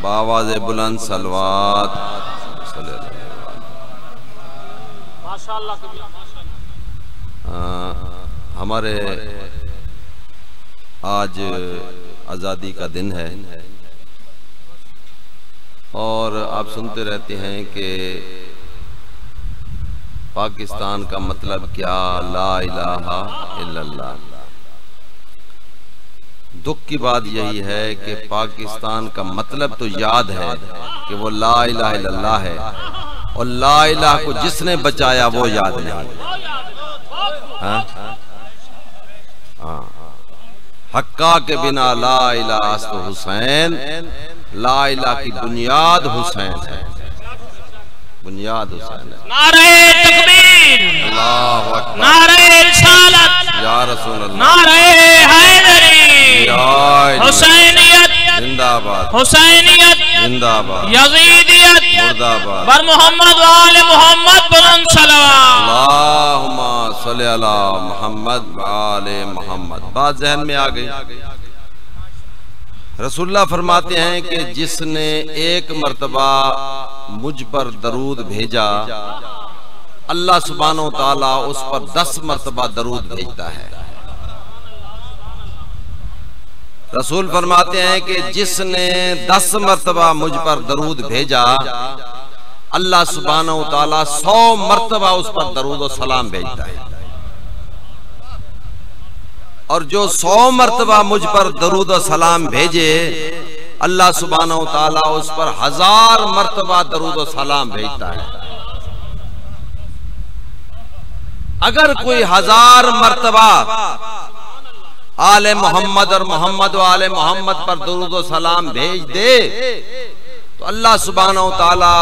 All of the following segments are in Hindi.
बावाज़ बुलंद सलवात। हमारे आज आज़ादी का दिन है और आप सुनते रहते हैं कि पाकिस्तान का मतलब क्या, ला इलाहा इल्लल्लाह। दुख की बात यही है कि पाकिस्तान का मतलब तो याद है कि वो ला इलाहा इल्लल्लाह है, और ला इलाहा को जिसने बचाया वो याद नहीं। हक्का के बिना ला इलाहा तो हुसैन, ला इलाहा की बुनियाद हुसैन है, बुनियाद हुसैन है। नारे तकबीर, अल्लाहु अकबर, नारे रिसालत, या रसूल अल्लाह, नारे हैदरी, हुसैनियत जिंदाबाद, हुसैनियत जिंदाबाद, यजीदियत मुर्दाबाद, बर मोहम्मद व आले मोहम्मद बुलंद सलवात। अल्लाहुम्मा सल्ली अला मोहम्मद व आले मोहम्मद। बात जहन में आ गई। रसूलुल्लाह फरमाते हैं कि जिसने एक मर्तबा मुझ पर दरूद भेजा, अल्लाह सुब्हानहु व तआला उस पर 10 मर्तबा दरूद भेजता है। रसूल फरमाते हैं कि जिसने 10 मर्तबा मुझ पर दरूद भेजा, अल्लाह सुब्हानहु व तआला 100 मर्तबा उस पर दरूद और सलाम भेजता है। और जो 100 मर्तबा मुझ पर दरूद और सलाम भेजे, अल्लाह सुब्हानहु व तआला उस पर 1000 मर्तबा दरूद और सलाम भेजता है। अगर कोई 1000 मर्तबा आले मोहम्मद और मोहम्मद व आले मोहम्मद पर दरूद और सलाम भेज दे, तो अल्लाह सुब्हानहु व तआला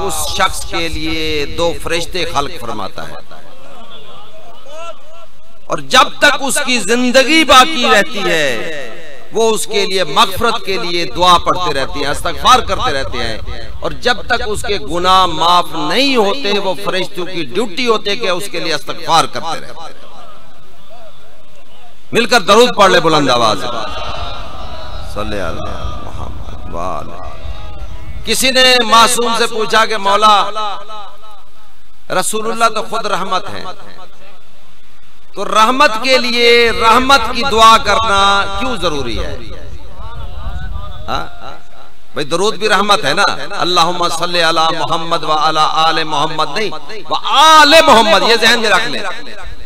उस शख्स के लिए 2 फरिश्ते खल्क फरमाता है, और जब तक उसकी जिंदगी बाकी रहती है वो उसके लिए मगफरत के लिए दुआ पढ़ते रहते हैं, इस्तगफार करते रहते हैं, और जब तक उसके गुनाह माफ नहीं होते वो फरिश्तों की ड्यूटी होती है कि उसके लिए इस्तगफार करते रहते हैं। मिलकर दरूद पढ़ ले बुलंद आवाज से, सल्ले अला मुहम्मद व आले। किसी ने मासूम से पूछा कि मौला, रसूलुल्लाह तो खुद रहमत है, तो रहमत के लिए रहमत की दुआ करना क्यों जरूरी है? भाई दरूद भी रहमत है ना। अल्लाहुम्मा सल्ली अला मोहम्मद व अला आले मोहम्मद नहीं, व आले मोहम्मद, ये ज़हन में रख ले।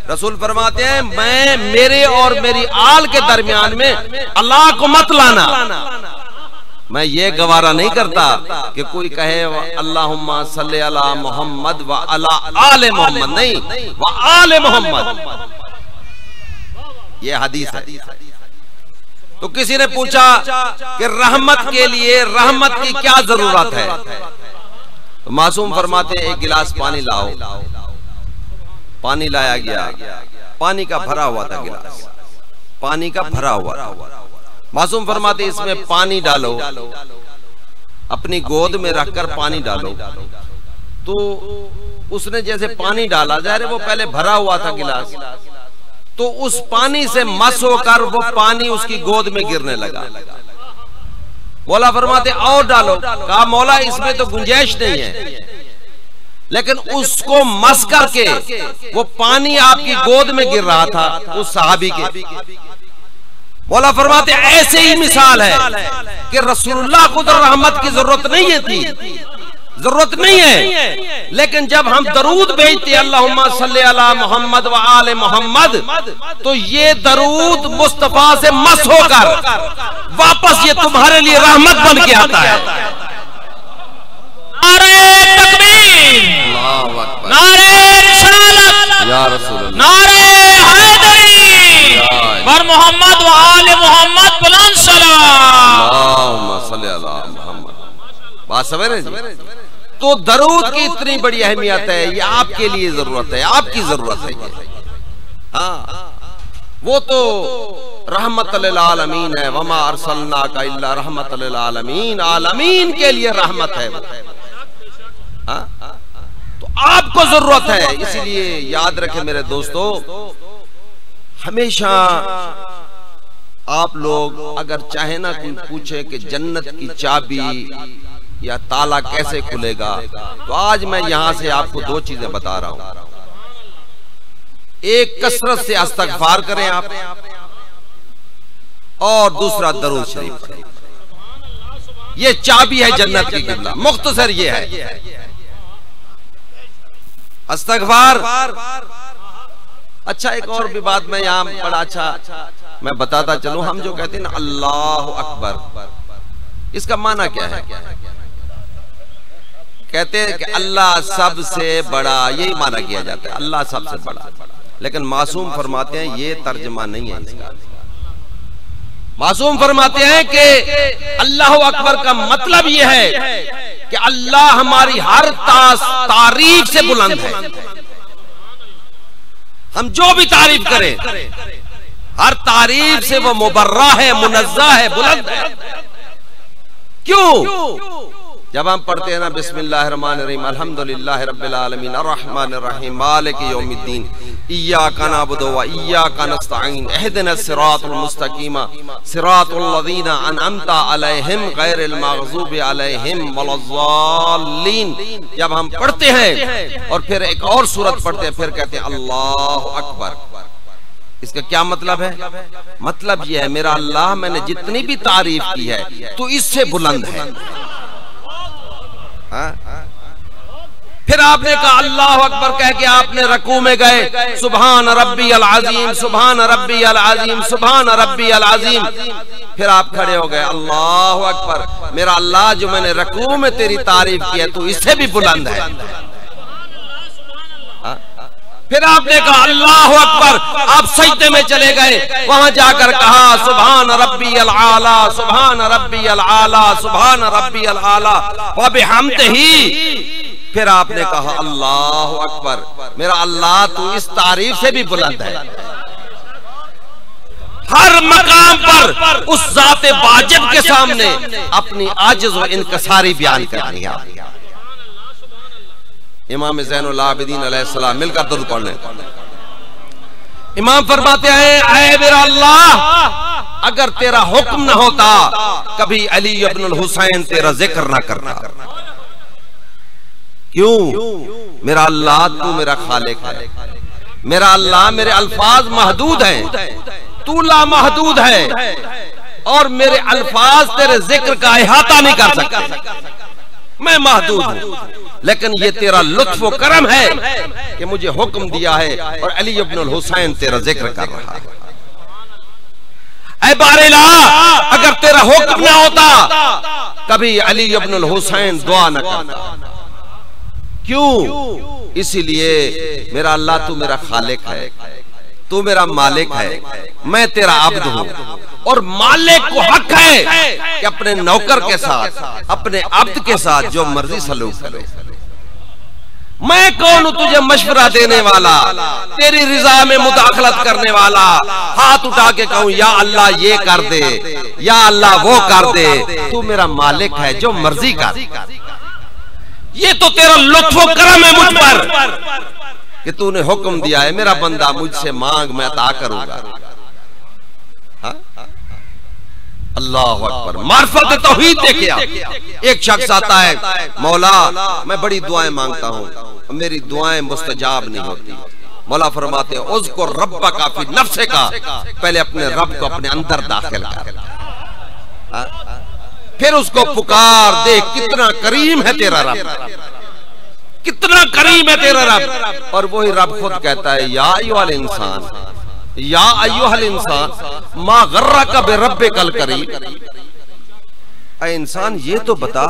रसूल फरमाते हैं मैं मेरे और मेरी आल के दरमियान में अल्लाह को मत लाना। मैं ये गवारा नहीं करता कि कोई कहे अल्लाहुम्मा सल्ली अला मोहम्मद व अला आले मोहम्मद, नहीं, व आले मोहम्मद। ये हदीस है। तो किसी ने पूछा कि रहमत के लिए रहमत की क्या जरूरत है? तो मासूम फरमाते हैं एक गिलास पानी लाओ। पानी लाया गया, पानी का भरा हुआ था गिलास, पानी का भरा हुआ था। मासूम फरमाते इसमें पानी डालो, अपनी गोद में रखकर पानी डालो। तो उसने जैसे पानी डाला, जाहिर है वो पहले भरा हुआ था गिलास, तो उस पानी से मस होकर वो पानी उसकी गोद में गिरने लगा। मौला फरमाते और डालो। कहा मौला इसमें तो गुंजाइश नहीं है, लेकिन उसको मस करके वो पानी आपकी गोद में गिर रहा था उस सहाबी के। मौला फरमाते ऐसे ही मिसाल है कि रसूलुल्लाह को तो रहमत की जरूरत नहीं थी, जरूरत नहीं है, लेकिन जब हम दरूद भेजते अल्लाहुम्मा सल्ली अला मोहम्मद व आले मोहम्मद, तो ये दरूद मुस्तफा से मस होकर वापस ये तुम्हारे लिए रहमत बन के आता है। नारे तकबीर, नारे रिसालत, या रसूलुल्लाह, नारे हैदरी, बर मोहम्मद व आले मोहम्मद बुलंद सलावत। अल्लाहुम्मा सल्ली अला मोहम्मद। बात समझ रहे हैं? तो दरूद की इतनी बड़ी अहमियत है, ये आपके लिए जरूरत है, आपकी जरूरत है ये। हाँ, वो तो रहमत लिल आलमीन है, वमा अरसलनाका इल्ला रहमत लिल आलमीन, आलमीन के लिए रहमत है वो। हाँ? तो आपको जरूरत है, इसलिए याद रखें मेरे दोस्तों, हमेशा आप लोग अगर चाहे ना कोई पूछे कि जन्नत की चाबी या ताला कैसे खुलेगा, तो आज मैं यहां से आपको दो चीजें बता रहा हूं। एक, कसरत से इस्तग़फ़ार करें आप, और दूसरा दरूद शरीफ पढ़ें। ये चाबी है जन्नत की किबला। मुख्तसर ये है, इस्तग़फ़ार। अच्छा, एक और भी बात मैं यहां बड़ा अच्छा मैं बताता चलूं। हम जो कहते हैं ना अल्लाह अकबर, इसका माना क्या है? कहते हैं कि अल्लाह सबसे बड़ा, यही माना किया जाता है, अल्लाह सबसे बड़ा। लेकिन मासूम फरमाते हैं ये तर्जमा नहीं है इसका। मासूम फरमाते हैं कि अल्लाह अकबर का मतलब यह है कि अल्लाह हमारी हर तारीफ से बुलंद है। हम जो भी तारीफ करें, हर तारीफ से वो मुबर्रा है, मुनज़्ज़ह है, बुलंद है। क्यों? जब हम पढ़ते हैं ना बिस्मिल्लाहिर्रहमानिर्रहीम अल्हम्दुलिल्लाहि रब्बिल आलमीन अर्रहमानिर्रहीम मालिकि यौमिद्दीन इय्याका नअबुदु व इय्याका नस्तईन इहदिनस सिरातल मुस्तकीम सिरातल लज़ीना अनअमता अलैहिम गैरिल मग़ज़ूबि अलैहिम वलज़्ज़ालीन। जब हम पढ़ते हैं और फिर एक और सूरत पढ़ते हैं, फिर कहते हैं अल्लाहु अकबर। इसका क्या मतलब है? मतलब यह है मेरा अल्लाह, मैंने जितनी भी तारीफ की है तो इससे बुलंद है। फिर आपने कहा अल्लाह अकबर कह के आपने रकू में गए, सुभान रब्बी अल अज़ीम, सुभान रब्बी अल अज़ीम, सुभान रब्बी अल अज़ीम। फिर आप खड़े हो गए, अल्लाह अकबर, मेरा अल्लाह जो मैंने रकू में तेरी तारीफ की है तो इससे भी बुलंद है। फिर आपने कहा अल्लाह अकबर, आप सजदे में चले गए, वहां जाकर कहा सुभान रब्बी अल आला, सुभान रब्बी अल आला, सुभान रब्बी अल आला व बिहम्दिही। फिर आपने कहा अल्लाह अकबर, मेरा अल्लाह तू इस तारीफ से भी बुलंद है। हर मकाम पर उस ज़ाते वाजिब के सामने अपनी आजिज़ व इनकसारी बयान करनी है। इमाम ज़ैनुल आबिदीन अलैहिस्सलाम मिलकर दुरूद पढ़ने। इमाम फरमाते हैं, ऐ मेरा अल्लाह, अगर तेरा हुक्म न होता कभी अली इब्नुल हुसैन तेरा जिक्र ना करता। क्यों? मेरा अल्लाह तू मेरा खालिक है। मेरा अल्लाह, मेरे अल्फाज महदूद हैं, तू लामहदूद है, और मेरे अल्फाज तेरे जिक्र का इहाता नहीं कर सकता। मैं महदूद हूं, लेकिन ये तेरा लुत्फ व करम है कि मुझे हुक्म दिया है और अली इब्नुल हुसैन तेरा जिक्र कर रहा है। ऐ बारिला, अगर तेरा हुक्म ना होता कभी अली इब्नुल हुसैन दुआ न करता। क्यों? इसीलिए मेरा अल्लाह तू मेरा खालिक है, तू मेरा मालिक है, मैं तेरा अब्द हूं, और मालिक को हक है कि अपने नौकर के साथ, अपने अब्द के साथ जो मर्जी सलूक करे। मैं कौन हूं तुझे मशवरा देने वाला, तेरी रिजा में मुदाखलत करने वाला, हाथ उठा के कहूं या अल्लाह ये कर दे, या अल्लाह वो कर दे। तू मेरा मालिक है, जो मर्जी कर। ये तो तेरा लुत्फ व करम है मुझ पर कि तूने हुक्म दिया है, मेरा बंदा मुझसे मांग मैं अता करूंगा। अल्लाह अकबर, मार्फत तौहीद देखिए। एक शख्स आता है, मौला मैं बड़ी दुआएं मांगता हूँ, मेरी दुआएं मुस्तजाब नहीं होती। मौला फरमाते हैं उज़्कुर रब्बका फी नफ्सिका, पहले अपने रब को अपने अंदर दाखिल कर, फिर उसको पुकार, देख कितना करीम है तेरा रब, कितना करीम है तेरा रब। और वही रब खुद कहता है या अय्युहल इंसान, या अय्युहल इंसान मा गर्रका बिरब्बिकल करीम। ऐ इंसान ये तो बता,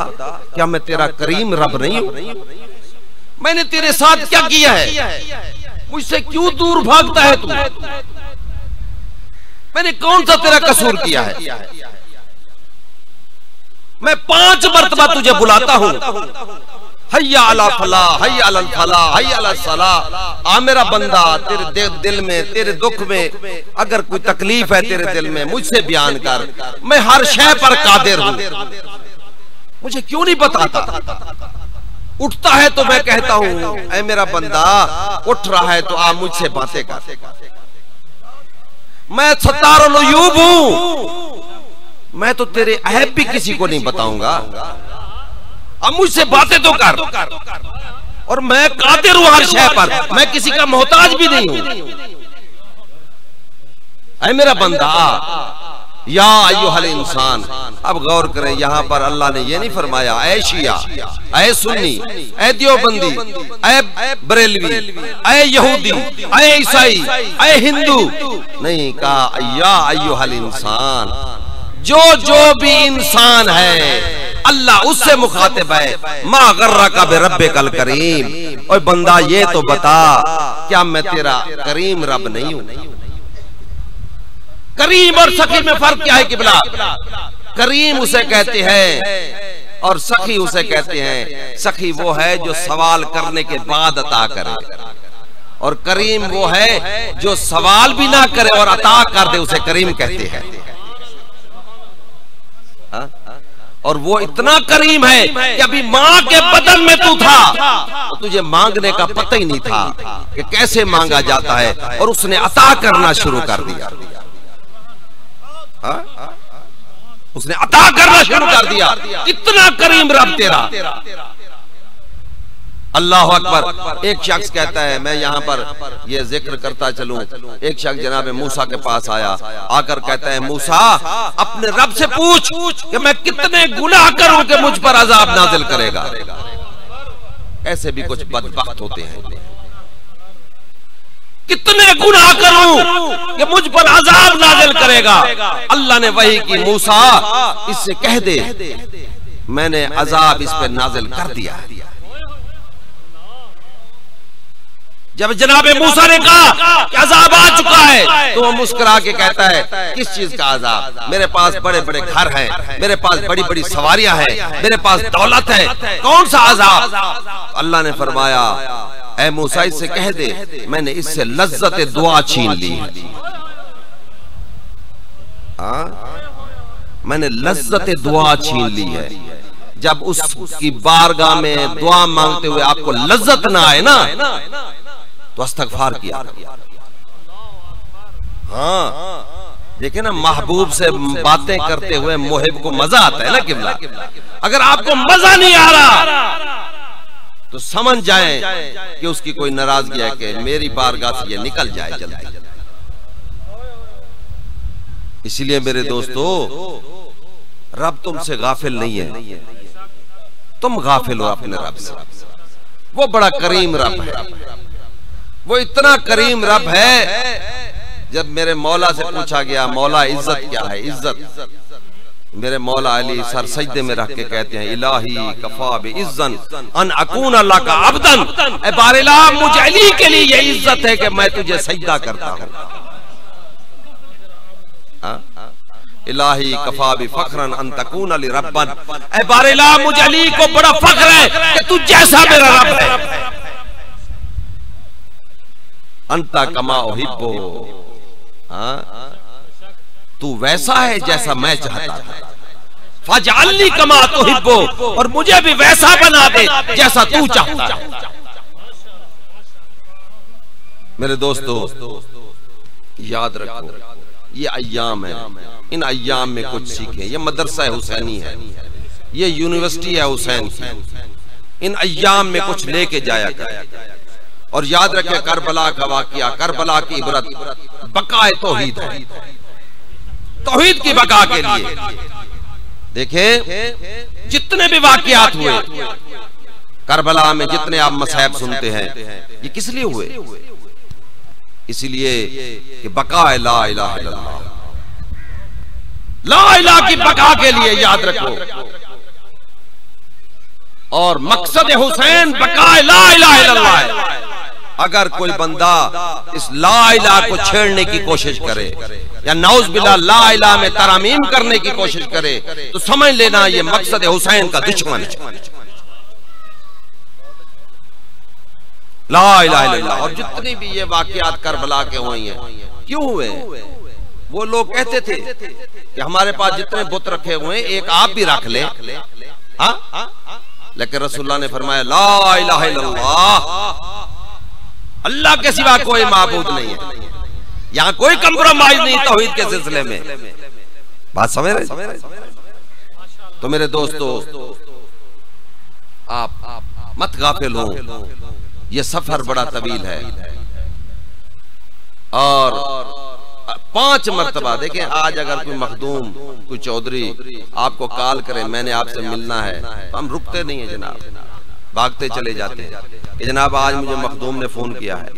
क्या मैं तेरा करीम रब नहीं हूं? मैंने तेरे साथ क्या किया है? मुझसे क्यों दूर भागता है तू? मैंने कौन सा तेरा कसूर किया है? मैं 5 मरतबा तुझे बुलाता हूं, हय्या अला फलाह, हय्या अलल फलाह, हय्या अला सलाह। आ मेरा बंदा, तेरे दिल में, तेरे दुख में अगर कोई तकलीफ है तेरे दिल में, मुझसे बयान कर, मैं हर शय पर कादिर हूं। मुझे क्यों नहीं बताता? उठता है तो मैं कहता हूं ऐ मेरा बंदा उठ रहा है तो आप मुझसे बातें कर। मैं सत्तारुल उयूब हूं, मैं तो तेरे ऐब भी किसी को नहीं बताऊंगा। अब मुझसे बातें तो कर, और मैं कादिर हूं हर शय पर, मैं किसी का मोहताज भी नहीं हूं। ऐ मेरा बंदा, या अय्युहल इंसान। अब गौर करें, यहां पर अल्लाह ने ये नहीं फरमाया ऐ शिया, ऐ सुन्नी, ऐ देवबंदी, ऐ बरेलवी, ऐ यहूदी, ऐ ईसाई, ऐ हिंदू, नहीं कहा या अय्युहल इंसान। जो भी इंसान है अल्लाह उससे मुखातिब है। मा गर्रा का बिरब्बिकल करीम। और बंदा ये तो बता, क्या मैं तेरा करीम रब नहीं हूं? करीम और सखी में फर्क क्या है किबला? करीम उसे कहते हैं और सखी उसे कहते हैं। सखी वो है जो सवाल करने के बाद अता करे, और करीम वो है जो सवाल भी ना करे और अता कर दे, उसे करीम कहते हैं। और वो इतना करीम है कि अभी मां के बदन में तू था तो तुझे मांगने का पता ही नहीं था कि कैसे मांगा जाता है, और उसने अता करना शुरू कर दिया। उसने अता करना शुरू कर दिया। इतना करीम रब तेरा। अल्लाह अकबर। एक शख्स कहता है, मैं यहाँ पर ये जिक्र करता चलूं, एक शख्स जनाब मूसा के पास आया, आकर कहता है मूसा अपने रब से पूछ कि मैं कितने गुनाह करूं कि मुझ पर अजाब नाजिल करेगा। ऐसे भी कुछ बदबख्त होते हैं, कितने गुनाह करूं कि मुझ पर अजाब नाजिल करेगा। अल्लाह ने वही की, मूसा इससे कह दे मैंने अजाब इस पर नाजिल कर दिया। जब जनाबे मूसा ने कहा कि अजाब आ चुका है, तो वो मुस्कुरा के कहता है किस चीज का अजाब? मेरे पास बड़े बड़े घर हैं, मेरे पास बड़ी बड़ी सवारियां हैं, मेरे पास दौलत है, कौन सा अजाब? अल्लाह ने फरमाया ऐ मूसा इससे कह दे मैंने इससे लज्जत दुआ छीन ली। मैंने लज्जत दुआ छीन ली है। जब उसकी बारगाह में दुआ मांगते हुए आपको लज्जत ना आए ना, तो इस्तग़फ़ार किया। हाँ देखे ना, महबूब से बातें करते हुए मुहिब को मजा आता है ना किबला। अगर आपको मजा नहीं आ रहा तो समझ जाएं कि उसकी कोई नाराजगी है कि मेरी बारगाह से ये निकल जाए जल्दी। इसलिए मेरे दोस्तों, रब तुमसे गाफिल नहीं है, तुम गाफिल हो अपने रब से। वो बड़ा करीम रब है, वो इतना करीम रब है। जब मेरे मौला से पूछा गया मौला इज्जत क्या है? इज्जत, मेरे मौला अली सर सजदे में रख के कहते हैं इलाही कफा बिइज्जन अन अकून अल्लाह का अब्दन। ए बारिला, मुझे अली के लिए ये इज्जत है कि मैं तुझे सजदा करता हूं। इलाही कफा बि फखरन अन तकून अली रब्बन। ए बारिला, मुझे अली को बड़ा फख्र है कि तू जैसा मेरा रब है। अंता कमा उहिब्बो, तू वैसा है जैसा मैं चाहता था। फजअलनी कमा तुहिब्बो, और मुझे भी वैसा बना दे जैसा तू चाहता है। मेरे दोस्तों याद रखो, ये अय्याम है, इन अय्याम में कुछ सीखें। ये मदरसा हुसैनी है, ये यूनिवर्सिटी है हुसैन की। इन अय्याम में कुछ लेके जाया करें। और याद रखें, करबला का वाकया, करबला की इबरत बकाए तौहीद है, तौहीद की बका के लिए। देखें जितने भी वाकयात हुए करबला में, जितने आप मसहब सुनते हैं, ये किस लिए हुए? इसलिए कि बका है ला इलाहा इल्लल्लाह, ला इलाहा की बका के लिए, याद रखो। और मकसद हुसैन बका ला इलाहा इल्लल्लाह है। अगर कोई बंदा इस ला इलाहा को छेड़ने की कोशिश करे या नाउज बिल्लाह ला इलाहा में तरामीम करने की कोशिश करे, तो समझ लेना ये मकसद हुसैन का दुश्मन है। ला इलाहा इल्लल्लाह। और जितनी भी ये वाकयात करबला के हुए हैं, क्यों हुए? वो लोग कहते थे कि हमारे पास जितने बुत रखे हुए हैं एक आप भी रख ले। लेकिन रसूलुल्लाह ने फरमाया ला इलाहा इल्लल्लाह, अल्लाह के सिवा कोई माबूद नहीं है। यहाँ कोई कंप्रोमाइज नहीं तौहीद के सिलसिले में। बात समझ रहे? तो मेरे दोस्तों, आप मत गाफिल हो, ये सफर बड़ा तवील है। और 5 मरतबा देखें, आज अगर कोई मखदूम, कोई चौधरी आपको कॉल करे मैंने आपसे मिलना है, तो हम रुकते नहीं है जनाब, भागते चले जाते हैं कि जनाब आज मुझे मखदूम ने फोन किया है।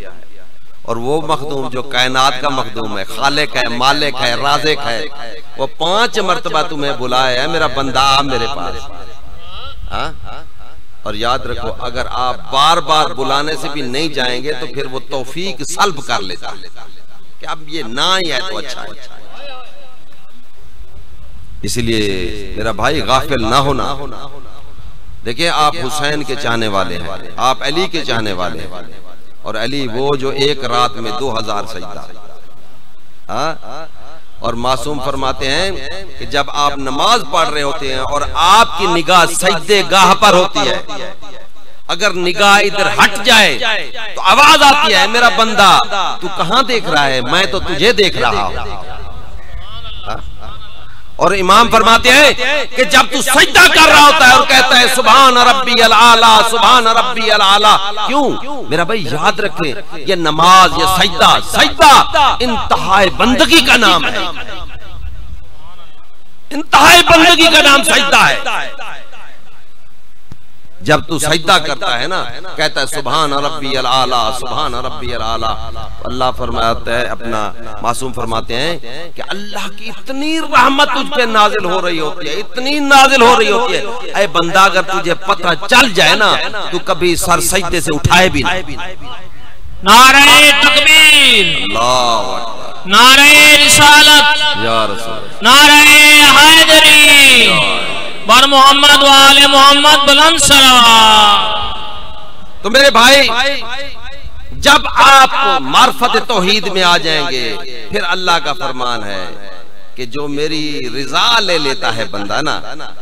और वो मखदूम जो कायनात का मखदूम है, खालिक है, मालिक है, राज़िक है, वो 5 मरतबा तुम्हें बुलाया है, मेरा बंदा आ मेरे पास। हाँ? और याद रखो, अगर आप बार बार बुलाने से भी नहीं जाएंगे तो फिर वो तौफीक सल्ब कर लेता है कि अब ये ना ही है तो अच्छा है। इसलिए मेरा भाई गाफिल ना होना। देखिए, आप हुसैन के चाहने वाले हैं, आप अली के चाहने वाले हैं, और अली वो जो एक रात में 2000 सजदा। और मासूम फरमाते हैं कि जब आप नमाज पढ़ रहे होते हैं और आपकी निगाह सजदे गाह पर होती है, अगर निगाह इधर हट जाए तो आवाज आती है, मेरा बंदा तू कहां देख रहा है, मैं तो तुझे देख रहा हूं। और इमाम फरमाते हैं कि जब तू सजदा कर रहा होता है और कहता है सुभान रब्बी अल आला, सुभान रब्बी अल आला, क्यों मेरा भाई याद रखें, ये नमाज, ये सजदा, सजदा इंतहाई बंदगी का नाम है, इंतहाई बंदगी का नाम सजदा है। जब तू सजदा करता है ना, कहता है सुभान रब्बी अल आला, सुभान रब्बी अल आला, अल्लाह फरमाता है, अपना मासूम फरमाते हैं कि अल्लाह की इतनी रहमत तुझ पे नाजिल हो रही होती है, इतनी नाजिल हो रही होती है, ऐ बंदा अगर तुझे पता चल जाए ना, तू कभी सर सजदे से उठाए भी नहीं। नारे तकबीर, अल्लाह अकबर, नारे रिसालत, या रसूल, नारे हैदरी, बर मोहम्मद व आले मोहम्मद बुलंद सलाम। तो मेरे भाई, जब आप मार्फत तौहीद में आ जाएंगे, फिर अल्लाह का फरमान है कि जो मेरी रिजा ले लेता है बंदा ना,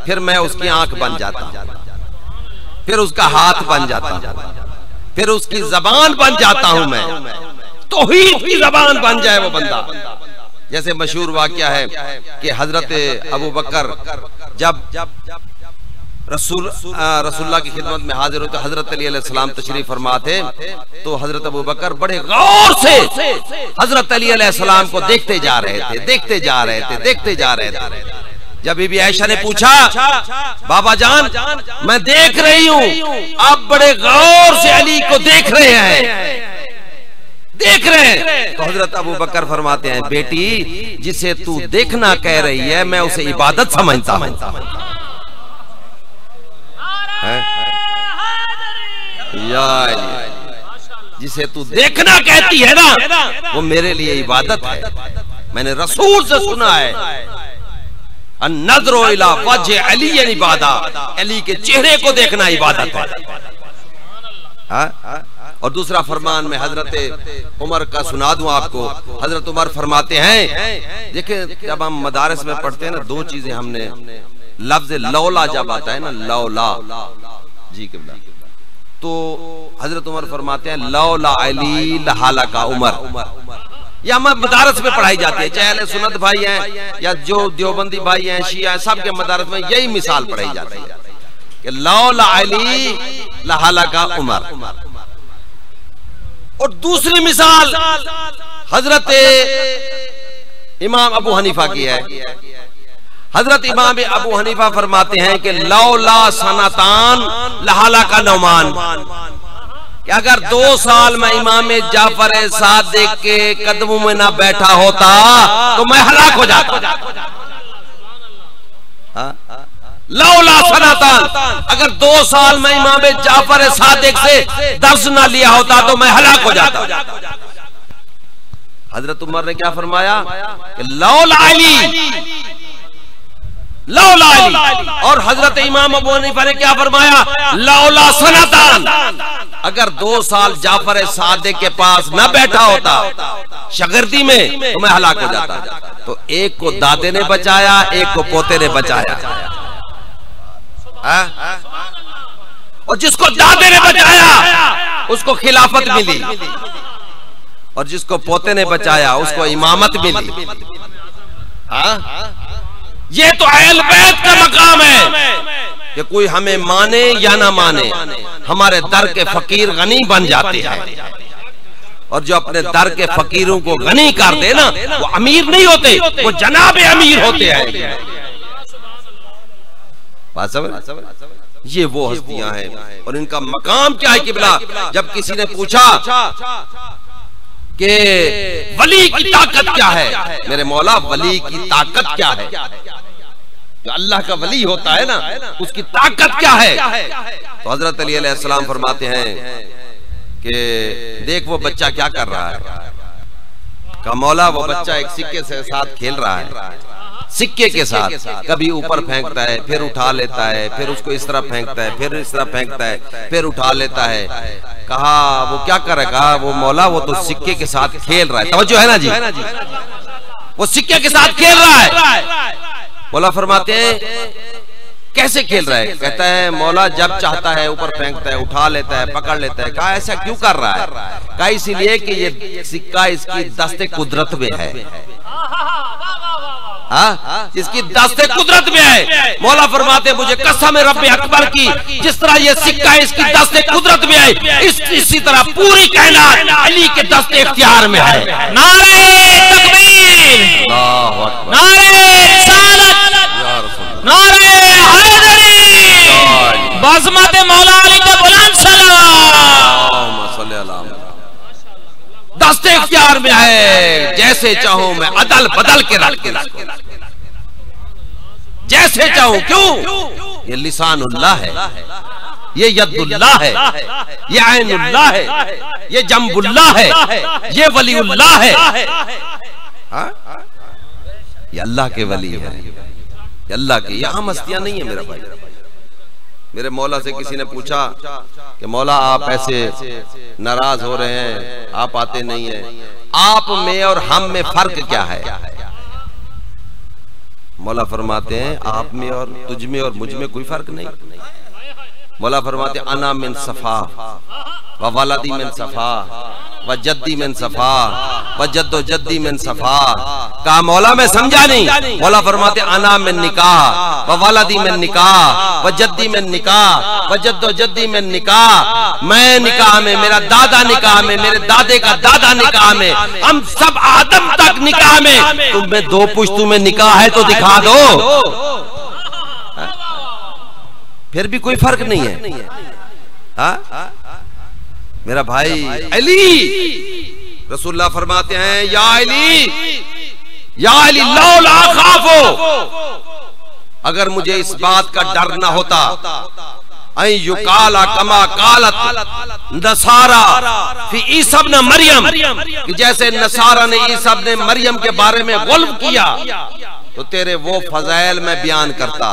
फिर मैं उसकी आंख बन जाता हूं, फिर उसका हाथ बन जाता हूं, फिर उसकी जबान बन जाता हूं मैं, तौहीद की जबान बन जाए वो बंदा। जैसे मशहूर वाकया है कि हजरत अबू बकर जब रसूलुल्लाह की खिदमत में हाजिर होते, हजरत अली अलैहिस्सलाम तशरीफ फरमा थे, तो हजरत अबू बकर बड़े गौर से हजरत अली अलैहिस्सलाम को देखते जा रहे थे, देखते जा रहे थे, देखते जा रहे थे। जब बीबी आयशा ने पूछा, बाबा जान मैं देख रही हूँ आप बड़े गौर से अली को देख रहे हैं, देख रहे हैं, तो हजरत अबू बकर फरमाते हैं, बेटी जिसे तू देखना कह रही है मैं उसे इबादत समझता हूं। जिसे तू देखना कहती है ना, वो मेरे लिए इबादत है। मैंने रसूल से सुना है, अन्नज़्रु इला वज्ह अली इबादत, अली के चेहरे को देखना इबादत है। और दूसरा फरमान में हजरत उमर का सुना दूं आपको। हजरत उमर फरमाते हैं, देखिए जब हम मदारस में पढ़ते हैं ना, 2 चीजें हमने, लफ्ज लौला जब आता है ना, लौला जी किबला, तो हजरत उमर फरमाते हैं लौला अली लहाला का उमर। या मदारस में पढ़ाई जाती है, चाहे अहले सुन्नत भाई हैं या जो देवबंदी भाई हैं, शिया, सबके मदारस में यही मिसाल पढ़ाई जाती है कि लौला अली लहाला का उमर। और दूसरी मिसाल हजरत इमाम अबू हनीफा की है। हजरत इमाम अबू हनीफा फरमाते हैं कि लौला सनतान लहाला का नौमान, कि अगर 2 साल में इमाम जाफर सादिक के कदमों में ना बैठा होता तो मैं हलाक हो जाता। लौला सनातन, अगर 2 साल में इमाम जाफर सादिक से दर्स ना लिया होता तो मैं हलाक हो जाता। हजरत उमर ने क्या फरमाया कि लौला अली, लौला अली। और हजरत इमाम अबू हनीफा ने क्या फरमाया, लौला सनातन, अगर 2 साल जाफर सादिक के पास न बैठा होता शगिर्दी में तो मैं हलाक हो जाता। तो एक को दादे ने बचाया, एक को पोते ने बचाया। और जिसको दादे ने बचाया उसको खिलाफत मिली, और जिसको पोते ने बचाया उसको इमामत मिली। हाँ, ये तो अहल बैत का मकाम है कि कोई हमें माने या ना माने, हमारे दर के फकीर गनी बन जाते हैं। और जो अपने दर के फकीरों को गनी कर दे ना, वो अमीर नहीं होते, वो जनाब अमीर होते हैं। बात समझ? ये वो हस्तियां हैं और इनका मकाम क्या है किबला। जब किसी ने पूछा कि वली की ताकत क्या है, मेरे मौला वली की ताकत क्या है, जो अल्लाह का वली होता है ना उसकी ताकत क्या है, तो हजरत अली अलैहिस्सलाम फरमाते हैं कि देख वो बच्चा क्या कर रहा है। कहा मौला वो बच्चा एक सिक्के से साथ खेल रहा है, सिक्के के साथ कभी ऊपर फेंकता है, फिर उठा लेता है, फिर उसको इस तरह फेंकता है, फिर इस तरह फेंकता है, फिर उठा लेता है। कहा वो क्या कर रहा है? कहा वो मौला वो तो सिक्के के साथ खेल रहा है। तवज्जो है ना जी, वो सिक्के के साथ खेल रहा है। मौला फरमाते हैं कैसे खेल रहा है? कहता है मौला जब चाहता है ऊपर फेंकता है, उठा लेता है, पकड़ लेता है। कहा ऐसा क्यों कर रहा है? कहा इसीलिए कि ये सिक्का इसकी दस्ते कुदरत में है। इसकी दस्ते कुदरत में है। मौला फरमाते मुझे कसम है रब्बे अकबर की, जिस तरह ये सिक्का इसकी दस्ते कुदरत में है, इसी तरह पूरी कायनात अली के दस्ते इख्तियार में है। नारे तकबीर, नारे रिसालत, नारे हैदरी, बज़मत मौला अली के बुलंद सलावत। दस्ते इख्तियार में है, जैसे चाहूं मैं अदल बदल के रख के जैसे चाहूं। क्यों? ये लिसानुल्लाह है, ये यदुल्लाह है, ये ऐनुल्लाह है, ये जम्बुल्लाह है, ये वलीउल्लाह है। ये अल्लाह के वली है, ये अल्लाह के। यहाँ मस्तियां नहीं है मेरा भाई। मेरे मौला से किसी ने पूछा कि मौला आप ऐसे नाराज हो रहे हैं, आप आते नहीं हैं, आप में और हम में फर्क क्या है? मौला फरमाते हैं आप में और तुझ में और मुझ में कोई फर्क नहीं। मौला फरमाते अना मिन सफा व वलदी मिन सफा व जद्दी मिन सफा व जद्दो जद्दी मिन सफा। कहा मौला मैं समझा नहीं। मौला फरमाते अना मिन निकाह व वलदी मिन निकाह व जद्दी मिन निकाह व जद्दो जद्दी मिन निकाह। मैं निकाह में, मेरा दादा निकाह में, मेरे दादे का दादा निकाह में, हम सब आदम तक निकाह में। तुम्हें दो पुश्तों में निकाह है तो दिखा दो। फिर भी कोई फर्क नहीं है। हा? मेरा भाई अली, रसूलुल्लाह फरमाते हैं या अली लौला खाफो, अगर मुझे इस बात का डर ना होता ऐ युकाला कमा कालत नसारा फी ईसा इब्न मरियम, कि जैसे नसारा ने ईसा इब्न मरियम के बारे में गुल्म किया, तो तेरे वो फज़ाइल में बयान करता,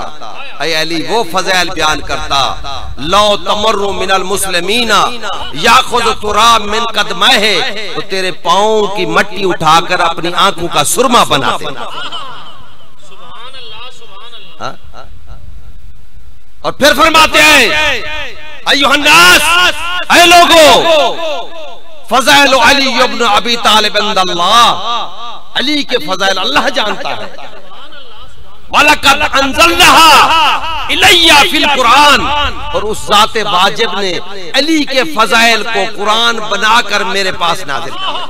ऐ अली वो फज़ाइल बयान करता। लो तमर्रु मिनल मुस्लिमीना याखुज़ तुराब मिन कदमैहि, तो तेरे पाँव की मट्टी उठाकर अपनी आंखों का सुरमा बना देना। और फिर फरमाते हैं अय्युहन्नास, ऐ लोगों, फज़ाइल अली इब्न अबी तालिब इंदल्लाह, अली के फज़ाइल अल्लाह जानता है। वलक़द अंज़लनाहा इलैया फिल कुरान, और उस ज़ाते वाजिब ने अली के फज़ाइल को कुरान बनाकर मेरे पास नाज़िल किया।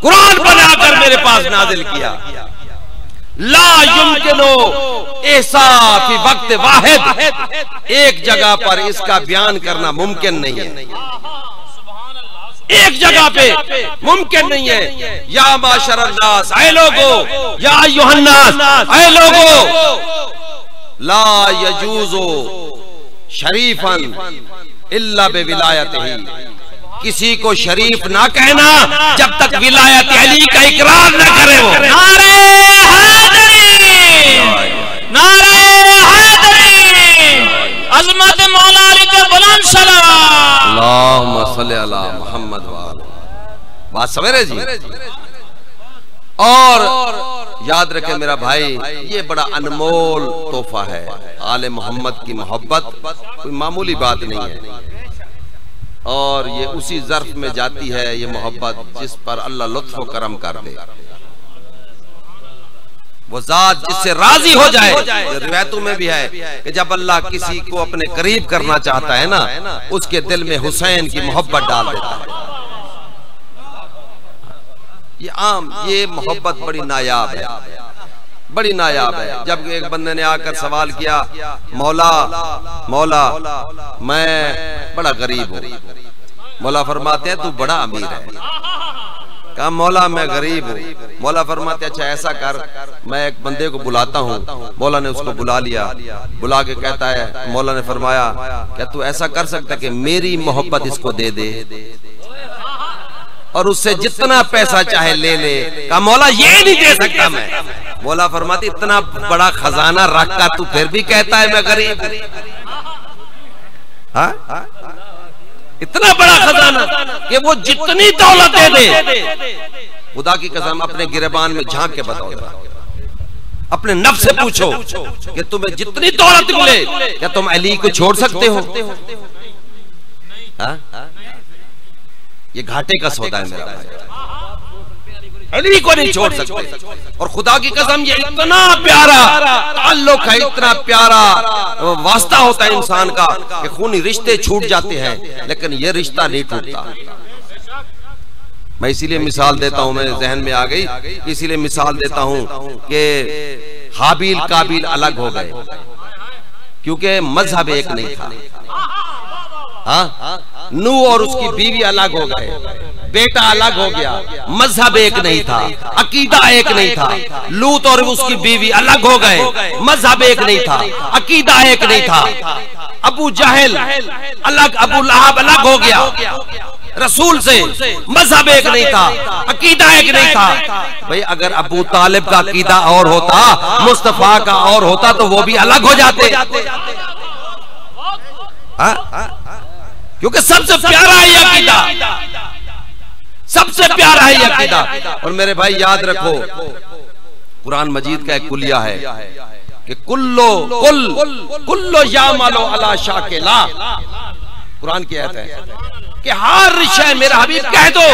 कुरान बनाकर मेरे पास नाज़िल किया। ला युमकिनो ऐसा फी वक्त वाहिद, एक जगह पर इसका बयान करना मुमकिन नहीं है, एक जगह पे मुमकिन नहीं है। या माशरन नास, ऐ लोगो, या अय्युहन्नास, ऐ लोगो, ला यजूज़ु शरीफन इल्ला बिविलायतिही, किसी को शरीफ ना कहना जब तक विलायत अली का इकरार न करे। वो नारे हैदरी, नारे हैदरी, अज़मत मौला अली के बुलंद सलावत। अल्लाहुम्मा सल्ली अला मुहम्मद व आले। बात समझ रहे जी? और याद रखे मेरा भाई, ये बड़ा अनमोल तोहफा है। आले मोहम्मद की मोहब्बत कोई मामूली बात नहीं है। और ये उसी ज़र्फ में जाती है ये मोहब्बत जिस पर अल्लाह लुत्फ़ व करम कर दे। वो ज़ात जिससे राजी हो जाए। रिवायतों में भी है कि जब अल्लाह किसी को अपने करीब करना चाहता है ना, उसके दिल में हुसैन की मोहब्बत डाल देता है। ये मोहब्बत बड़ी नायाब है, बड़ी नायाब है। जब एक बंदे ने आकर सवाल किया, मौला मौला मैं बड़ा गरीब हूँ। मौला फरमाते हैं तू बड़ा अमीर है। कहा मौला मैं गरीब हूँ। मौला फरमाते अच्छा ऐसा कर, मैं एक बंदे को बुलाता हूँ। मौला ने उसको बुला लिया। बुला के कहता है, मौला ने फरमाया क्या तू ऐसा कर सकता कि मेरी मोहब्बत इसको दे दे और उससे जितना पैसा चाहे ले ले। कहा मौला ये नहीं दे सकता मैं। मौला फरमाती इतना बड़ा खजाना रख कर तू फिर भी कहता है मैं गरीब। हाँ, इतना बड़ा खजाना कि वो जितनी दौलत दे दे। खुदा की कसम अपने गिरबान में झांक के बताओ, अपने नफ्स से पूछो कि तुम्हें जितनी दौलत मिले क्या तुम अली को छोड़ सकते हो? हाँ? ये घाटे का सौदा है मेरा भाई, अली को नहीं छोड़ सकते। और खुदा की कसम ये इतना प्यारा ताल्लुक है, इतना प्यारा वास्ता होता है इंसान का कि खूनी रिश्ते छूट जाते हैं लेकिन ये रिश्ता नहीं टूटता। मैं इसीलिए मिसाल देता हूं, मेरे जहन में आ गई, इसीलिए मिसाल देता हूं कि हाबिल काबिल अलग हो गए क्योंकि मजहब एक नहीं था। हाँ, नूह और उसकी बीवी अलग हो गए, बेटा अलग हो गया, मजहब एक नहीं था, अकीदा एक नहीं था। लूत और उसकी बीवी अलग हो गए, मजहब एक नहीं था, अकीदा एक नहीं था। अबू जहल अलग, अबू लहब अलग हो गया रसूल से, मजहब एक नहीं था, अकीदा एक नहीं था। भाई अगर अबू तालिब का अकीदा और होता, मुस्तफा का और होता तो वो भी अलग हो जाते। क्योंकि सबसे प्यारा है ये अकीदा, सबसे प्यारा है ये अकीदा। और मेरे भाई याद रखो, कुरान मजीद का एक कुलिया है कि कुल्लो यामलो अला शाकिला। कुरान की आयत है कि हर शय, मेरा हबीब कह दो,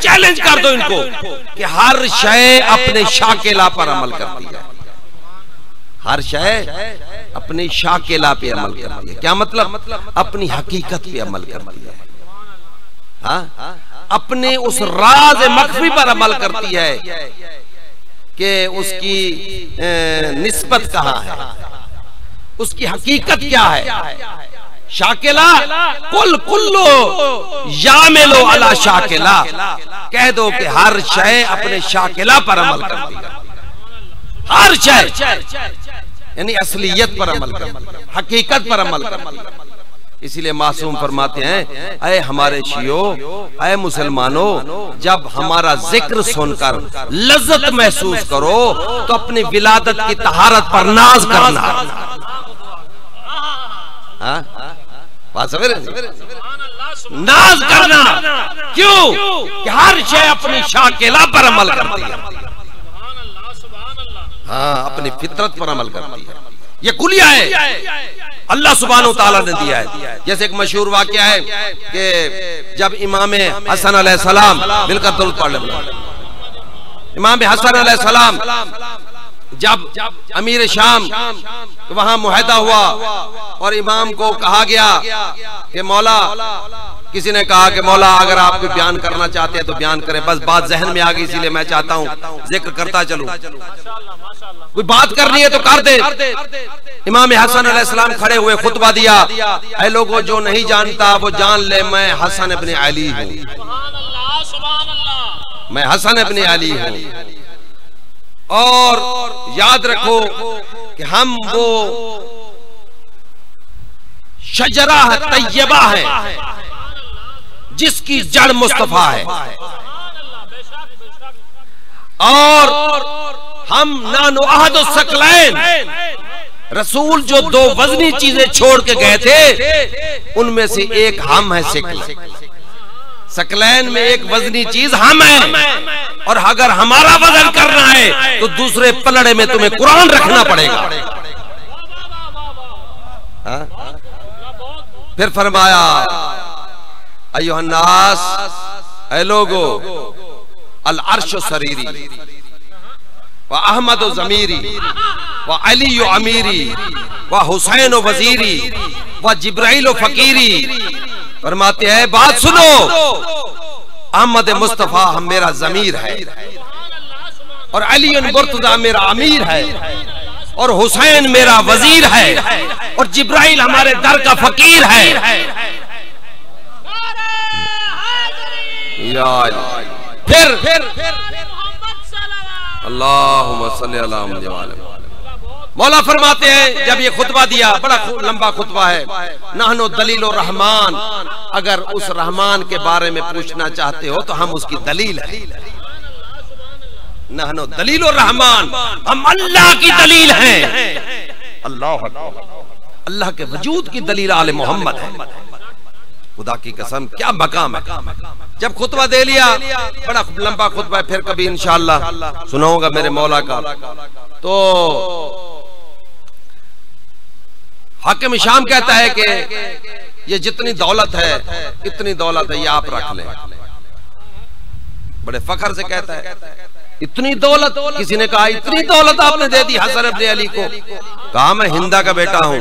चैलेंज कर दो इनको कि हर शय अपने शाकिला पर अमल करती है। हर शय अपनी शाकिला पे अमल करती है। क्या मतलब? अपनी हकीकत पे अमल करती है। हाँ, अपने उस राज मख्फी पर अमल करती है कि उसकी निस्बत कहाँ है, उसकी हकीकत क्या है। शाकिला कुल्लो यामिलो अला शाकिला, कह दो कि हर शय अपने शाकिला पर अमल करती है। हर शय यानी असलियत पर अमल करती है, हकीकत पर अमल करती है। इसीलिए मासूम फरमाते हैं, अय हमारे शियो, अय मुसलमानों, जब हमारा जिक्र सुनकर लज्जत महसूस करो तो अपनी विलादत की तहारत पर नाज करना। नाज करना क्यों? कि हर शय अपनी शाकिला पर अमल करती है। हाँ, अपनी फितरत पर अमल करती है। ये कुलिया है अल्लाह सुब्हानहू तआला ने दिया है। जैसे एक मशहूर वाक़या है कि जब इमाम हसन अलैहिस्सलाम, मिलकर दुरूद पढ़ लें, इमाम हसन अलैहिस्सलाम जब अमीर शाम वहां मुआहदा हुआ और इमाम को कहा गया कि मौला, किसी ने कहा कि मौला अगर आप कोई बयान करना चाहते हैं तो बयान करें, बस बात जहन में आ गई इसीलिए मैं चाहता हूं जिक्र करता चलूं, कोई बात करनी है तो कर दे। इमाम हसन अलैहिस्सलाम खड़े हुए, खुतबा दिया, ऐ लोगों जो नहीं जानता वो जान ले, मैं हसन इब्न अली हूं, मैं हसन इब्न अली हूं। और याद रखो कि हम वो शजरा तैयबा है जिसकी जड़ मुस्तफा है, और हम नानो अहद सकलैन, रसूल जो दो वजनी चीजें छोड़ के गए थे उनमें से एक हम है सिकल। सकलैन में एक वजनी चीज हम है, और अगर हमारा वजन करना है तो दूसरे पलड़े में तुम्हें कुरान रखना पड़ेगा। फिर फरमाया अय्युहन्नास, ऐ लोगो, अल अर्श सरीरी व अहमद ज़मीरी व अली अमीरी व हुसैन वजीरी व जिब्राइल फकीरी। फरमाते हैं बात सुनो, अहमद मुस्तफा हम मेरा ज़मीर है और अली मुर्तज़ा मेरा अमीर है और हुसैन मेरा वजीर है और जिब्राइल हमारे दर का फकीर है। फिर अल्लाहुम्मा सल्ली अला मुहम्मद। मौला फरमाते हैं जब ये खुतबा दिया, बड़ा लंबा खुतबा है, नहनो दलील रहमान, अगर उस रहमान के बारे में पूछना चाहते हो तो हम उसकी दलील है। नहनो दलील रहमान, हम अल्लाह की दलील हैं। अल्लाह के वजूद की दलील आले मोहम्मद है। खुदा की कसम क्या मकाम है। जब खुतबा दे लिया, बड़ा लंबा खुतबा है, फिर कभी इंशाअल्लाह सुनाऊंगा मेरे मौला का। तो हाकिम शाम कहता है कि ये जितनी दौलत है, इतनी दौलत है, ये आप रख लें। बड़े फख्र से कहता है इतनी दौलत। किसी ने कहा इतनी दौलत आपने दे दी हसन इब्न अली को। कहा मैं हिंदा का बेटा हूं,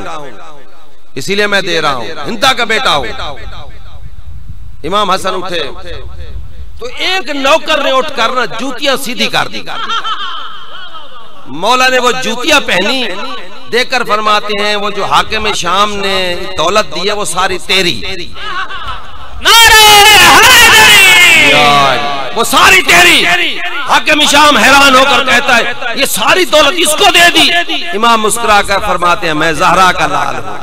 इसीलिए मैं दे रहा हूं, हिंदा का बेटा हूं। इमाम हसन उठे तो एक नौकर ने उठकर ना जूतियां सीधी कर दी। मौला ने वो जूतियां पहनी, देकर फरमाते हैं वो जो हाकिम शाम ने दौलत दी है वो सारी तेरी, वो सारी तेरी। हाकिम शाम हैरान होकर कहता है ये सारी दौलत इसको दे दी। इमाम मुस्कुरा कर फरमाते हैं मैं ज़हरा का लाल हूं,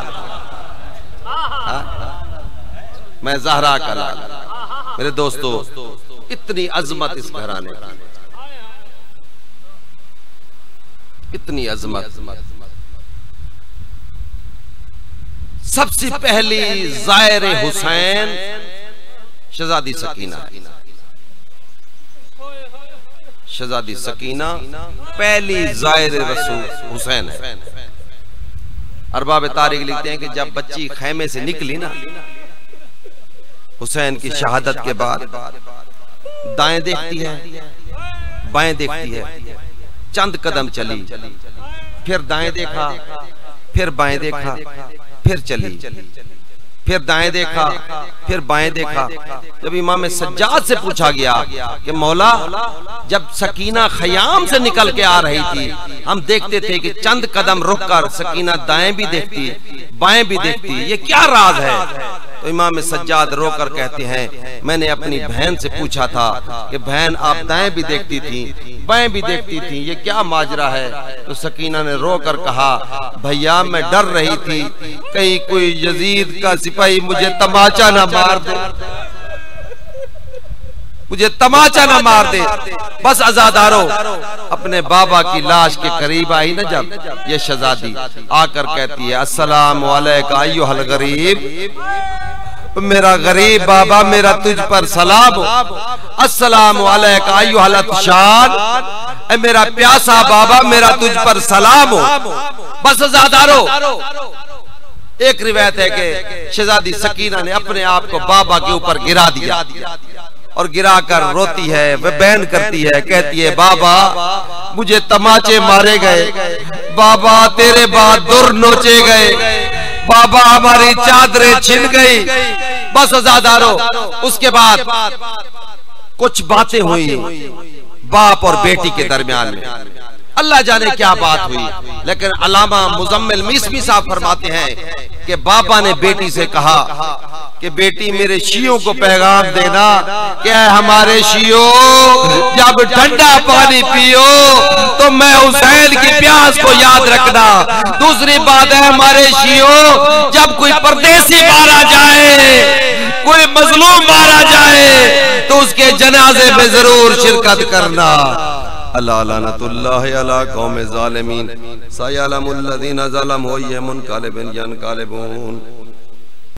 मैं ज़हरा का लाल। मेरे दोस्तों, इतनी अजमत इस घराने की, इतनी अजमत। सबसे पहली ज़ायर हुसैन शहजादी सकीना है। शहजादी सकीना पहली ज़ायर रसूल हुसैन है। अरबाब तारीख लिखते हैं कि जब बच्ची खैमे से निकली ना हुसैन की शहादत के बाद, दाएं देखती है, बाएं देखती है, चंद कदम चली, फिर दाएं देखा, फिर बाएं देखा, फिर चली, फिर दाएं देखा, फिर बाएं देखा। जब इमाम सज्जाद से पूछा गया कि मौला जब सकीना खयाम से निकल के आ रही थी, हम देखते थे कि चंद कदम रुककर सकीना दाएं भी देखती, बाएं भी देखती, ये क्या राज है? तो इमाम सज्जाद रोकर कहते हैं मैंने अपनी बहन से पूछा था कि बहन आप दाएं भी देखती थी, बाएं भी देखती थी, ये क्या माजरा है? तो सकीना ने रोकर कहा भैया मैं डर रही थी कहीं कोई यजीद का सिपाही मुझे तमाचा ना मार दे, मुझे तमाचा ना मार दे। बस अज़ादारो अपने बाबा की लाश के करीब आई ना जब ये शहजादी आकर कहती है अस्सलाम वालेका अय्युहल गरीब, मेरा गरीब बाबा मेरा तुझ पर सलाम हो। अस्सलाम वालेका अय्युहल अतशान, मेरा प्यासा बाबा मेरा तुझ पर सलाम हो। बस अज़ादारो, एक रिवायत है कि शहजादी सकीना ने अपने आप को बाबा के ऊपर गिरा दिया और गिराकर रोती है, वह बैन करती है, कहती है बाबा मुझे तमाचे मारे गए, बाबा तेरे बाद दुर नोचे गए, बाबा हमारी चादरें छिन गई। बस अज़ादारो, उसके बाद कुछ बातें हुई बाप और बेटी के दरमियान में, अल्लाह जाने क्या बात हुई, लेकिन अल्लामा मुज़म्मिल मिस्मी साहब फरमाते हैं कि बाबा ने बेटी से कहा कि बेटी मेरे शियों को पैगाम देना क्या हमारे शियों जब ठंडा पानी पियो तो मैं हुसैन की प्यास को याद रखना। दूसरी बात है हमारे शियों जब कोई परदेसी मारा जाए, कोई मजलूम मारा जाए तो उसके जनाजे में जरूर शिरकत करना। अल्लाह लानतुल्लाहि अला कौमे ज़ालिमीन सयअलमुल्लज़ीना ज़लमू यमुनक़लिबून यनक़लिबून।